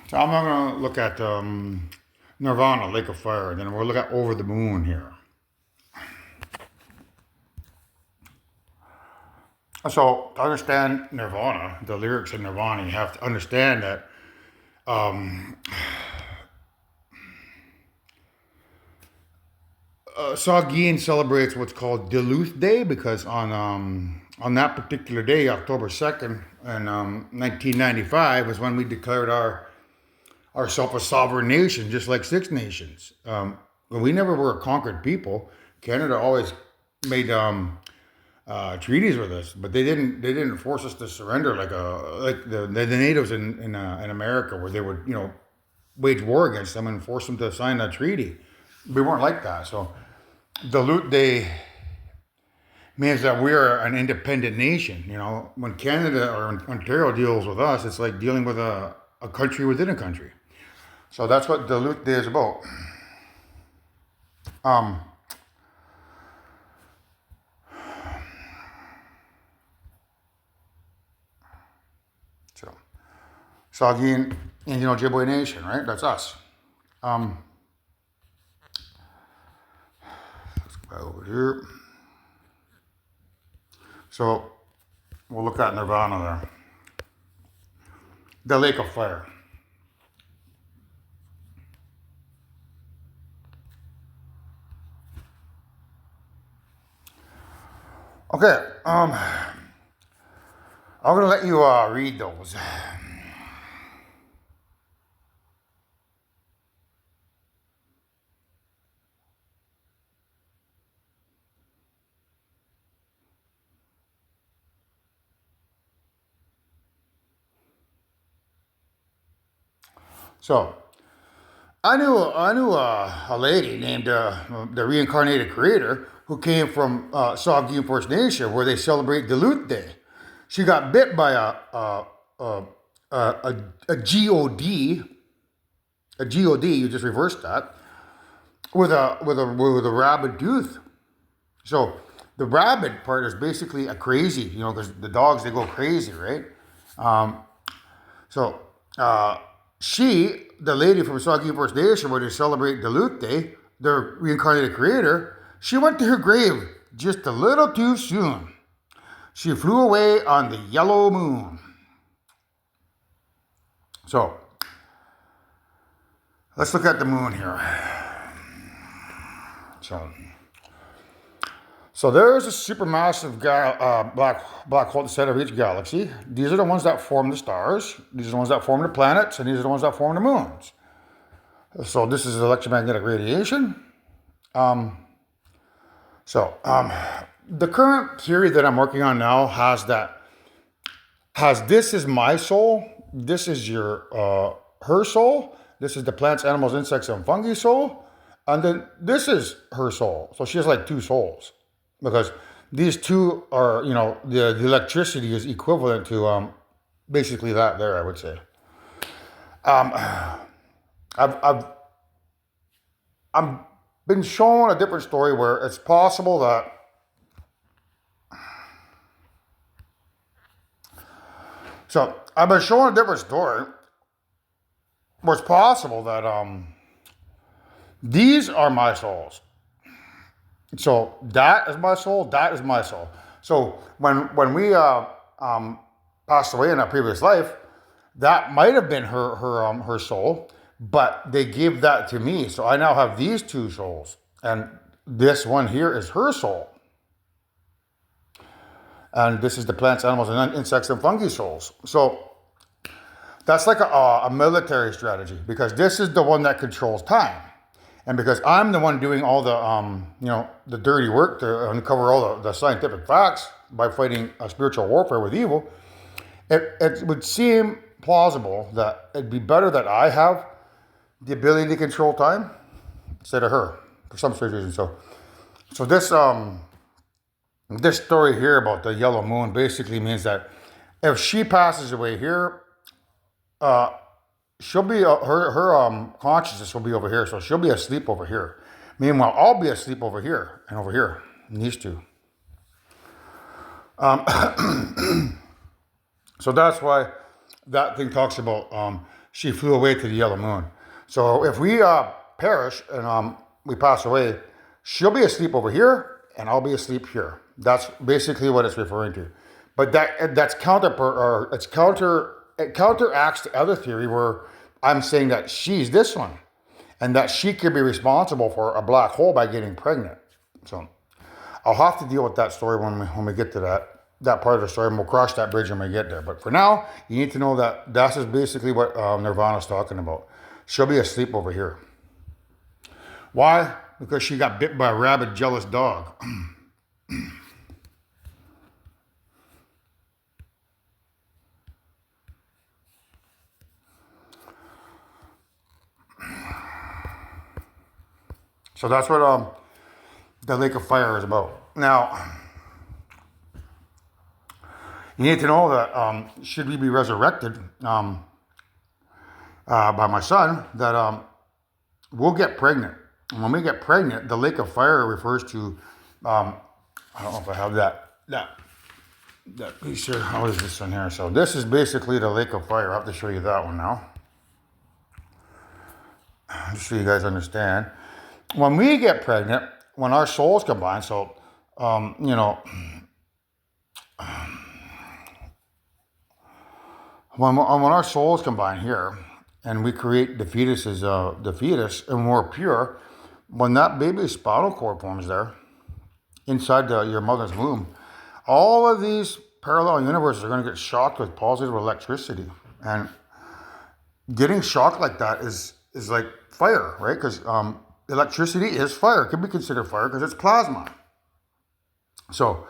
So I'm going to look at Nirvana, Lake of Fire, and then we'll look at Over the Moon here. So to understand Nirvana, the lyrics in Nirvana, you have to understand that Saugeen celebrates what's called Duluth Day because on that particular day, October 2nd, in 1995, was when we declared ourselves a sovereign nation, just like Six Nations. We never were a conquered people. Canada always made treaties with us, but they didn't. They didn't force us to surrender like the natives in America, where they would wage war against them and force them to sign a treaty. We weren't like that. So Duluth Day means that we are an independent nation. When Canada or Ontario deals with us, it's like dealing with a country within a country. So that's what Duluth Day is about. Um, so Saugeen Indian Ojibwe Nation, right? That's us. Um, let's go over here. So we'll look at Nirvana there. The Lake of Fire. Okay, I'm gonna let you read those. So I knew a lady named the Reincarnated Creator who came from Saugeen First Nation, where they celebrate Duluth Day. She got bit by a God, a God. You just reversed that with a rabid tooth. So the rabid part is basically a crazy, because the dogs, they go crazy, right? Um, so the lady from Saugeen First Nation, where they celebrate Duluth Day, their reincarnated creator, she went to her grave just a little too soon. She flew away on the yellow moon. So let's look at the moon here. So, so there's a supermassive black hole at the center of each galaxy. These are the ones that form the stars. These are the ones that form the planets, and these are the ones that form the moons. So this is electromagnetic radiation. Um, so the current theory that I'm working on now has this is my soul, this is your her soul, this is the plants, animals, insects, and fungi soul, and then this is her soul. So she has like two souls because these two are, the electricity is equivalent to basically that there, I would say. Um, I've I'm been shown a different story where it's possible that I've been shown a different story where it's possible that these are my souls. So that is my soul. That is my soul. So when we passed away in a previous life, that might have been her soul, but they gave that to me. So I now have these two souls, and this one here is her soul, and this is the plants, animals, and insects and fungi souls. So that's like a military strategy because this is the one that controls time. And because I'm the one doing all the, the dirty work to uncover all the scientific facts by fighting a spiritual warfare with evil, it would seem plausible that it'd be better that I have the ability to control time instead of her for some strange reason. So this story here about the yellow moon basically means that if she passes away here, uh, she'll be her consciousness will be over here, so she'll be asleep over here. Meanwhile, I'll be asleep over here and over here, in these two. So that's why that thing talks about she flew away to the yellow moon. So if we perish and we pass away, she'll be asleep over here, and I'll be asleep here. That's basically what it's referring to. But that's it counteracts the other theory where I'm saying that she's this one, and that she could be responsible for a black hole by getting pregnant. So I'll have to deal with that story when we get to that part of the story, and we'll cross that bridge when we get there. But for now, you need to know that that's just basically what Nirvana's talking about. She'll be asleep over here. Why? Because she got bit by a rabid, jealous dog. So that's what the Lake of Fire is about. Now, you need to know that should we be resurrected by my son, that we'll get pregnant. And when we get pregnant, the Lake of Fire refers to, I don't know if I have that piece here. How is this in here? So this is basically the Lake of Fire. I have to show you that one now, just so you guys understand. When we get pregnant, when our souls combine, so, when our souls combine here, and we create the fetus, and we're pure, when that baby's spinal cord forms there, inside your mother's womb, all of these parallel universes are going to get shocked with positive electricity. And getting shocked like that is like fire, right? Because electricity is fire. It can be considered fire because it's plasma. So,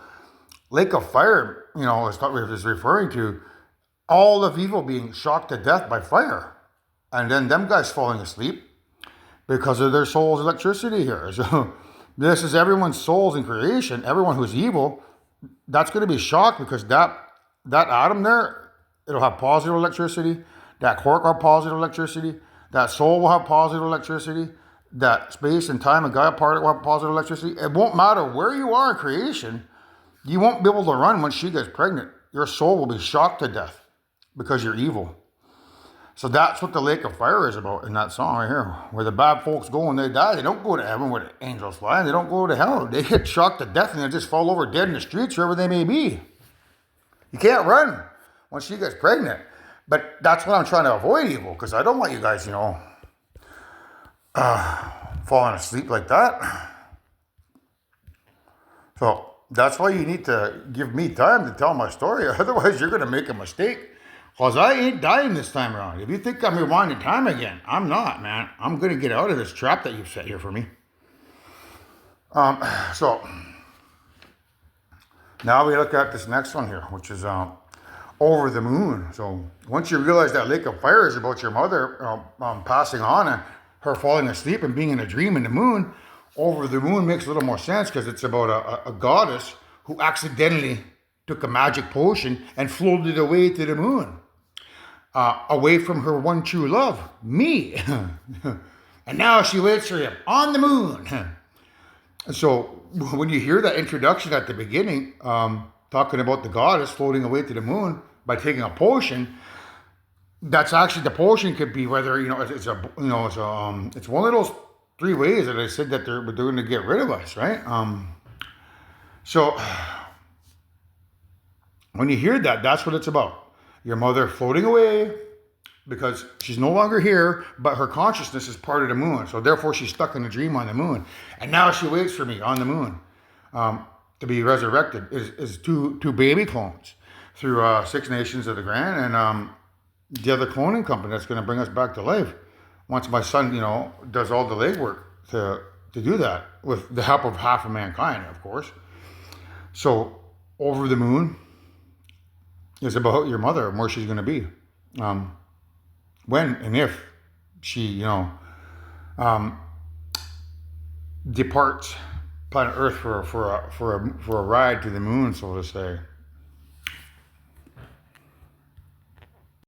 Lake of Fire, is referring to all of evil being shocked to death by fire. And then them guys falling asleep because of their soul's electricity here. So, this is everyone's souls in creation. Everyone who's evil, that's going to be shocked because that atom there, it'll have positive electricity. That quark will have positive electricity. That soul will have positive electricity. That space and time and Gaia part will have positive electricity. It won't matter where you are in creation. You won't be able to run when she gets pregnant. Your soul will be shocked to death because you're evil. So that's what the Lake of Fire is about in that song right here. Where the bad folks go when they die, they don't go to heaven where the angels fly. They don't go to hell. They get shocked to death and they just fall over dead in the streets, wherever they may be. You can't run when she gets pregnant. But that's what I'm trying to avoid, evil, because I don't want you guys, falling asleep like that. So that's why you need to give me time to tell my story. Otherwise, you're going to make a mistake. Because I ain't dying this time around. If you think I'm rewinding time again, I'm not, man. I'm going to get out of this trap that you've set here for me. So, now we look at this next one here, which is Over the Moon. So, once you realize that Lake of Fire is about your mother passing on and her falling asleep and being in a dream in the moon, Over the Moon makes a little more sense because it's about a goddess who accidentally took a magic potion and floated away to the moon. Away from her one true love, me. And now she waits for him on the moon. So when you hear that introduction at the beginning, talking about the goddess floating away to the moon by taking a potion, that's actually, the potion could be whether, it's one of those three ways that I said that they're going to get rid of us, right? So when you hear that, that's what it's about. Your mother floating away because she's no longer here, but her consciousness is part of the moon. So therefore, she's stuck in a dream on the moon. And now she waits for me on the moon to be resurrected. Is two baby clones through Six Nations of the Grand and the other cloning company that's going to bring us back to life. Once my son, does all the legwork to do that with the help of half of mankind, of course. So Over the Moon is about your mother and where she's going to be, when and if she, departs planet Earth for a ride to the moon, so to say.